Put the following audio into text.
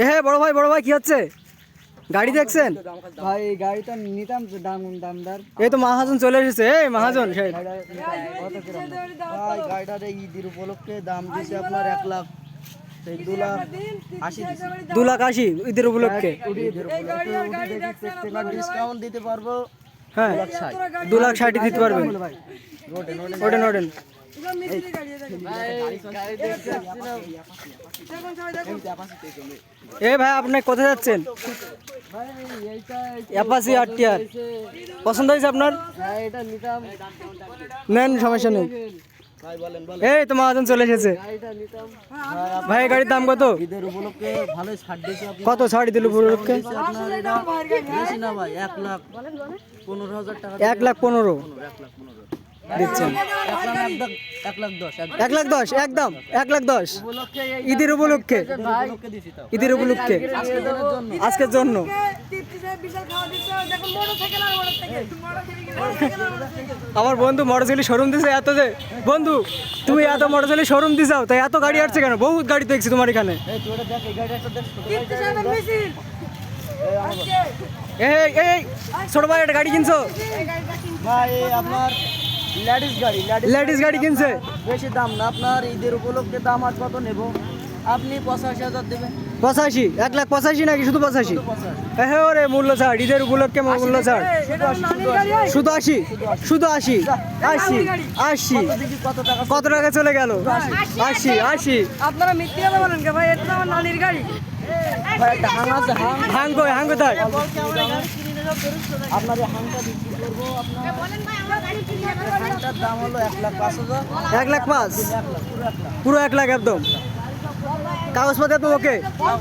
হ্যাঁ বড় ভাই কি হচ্ছে? গাড়ি দেখছেন ভাই গাড়িটা নিতাম তো দামদার। এই তো মহাজন চলে এসেছে। এই মহাজন ভাই গাড়িটার এই ঈদের উপলক্ষে দাম দিয়েছে আপনার 1,00,000, সেই 2,80,000। 2,80,000 ঈদের উপলক্ষে। ডিসকাউন্ট দিতে পারবো। হ্যাঁ 2,60,000 দিতে পারবেন। ওঠেন এ ভাই আপনি কোথায় যাচ্ছেন? অ্যাপাচি আরটিআর পছন্দ হয়েছে আপনার? এটা নিতাম। নেন, সমস্যা নেই। এই তো মহাজন চলে এসেছে। ভাই গাড়ির দাম কত? ঈদের উপলক্ষে ভালো ছাড় দিয়েছে। কত ছাড় দিল উপলক্ষে? আপনার এটা বেশি না ভাই, 1,15,000 টাকা। 1,15,000 দিচ্ছেন। 1,10,000 1,10,000 একদম 1,10,000 ঈদের উপলক্ষে। ঈদের উপলক্ষে আজকের জন্য। আমার বন্ধু মোটরসাইকেল শোরুম দিছে এত যে, বন্ধু তুমি এত মোটরসাইকেল শোরুম দিছাও তাই এত গাড়ি আসছে কেন? বহুত গাড়ি দেখছি তোমার এখানে। এই এই ছোট ভাই একটা গাড়ি কিনছো? ভাই আপনার লেডিস গাড়ি কিনছে। বেশি দাম না, আপনার ঈদের উপলক্ষে দাম আর কত নেব? আপনি 85,000 দেবেন। 85, 1,85,000 নাকি শুধু 85? হ্যাঁ ওরে মূল্য ছাড়, ঈদের উপলক্ষে মূল্য ছাড়। শুধু 80, শুধু 80, 80, 80। কত টাকা চলে গেল? 80। আপনারা মিথ্যে কথা বলেন কে ভাই? এটা তো আমার নানির গাড়ি। হাং কোথায়? আপনার এই হাংটা বিক্রি করবো। আপনার হাংটার দাম হলো 1,05,000। 1,05,000 পুরো 1,00,000 একদম। কাগজপত্র তো ওকে?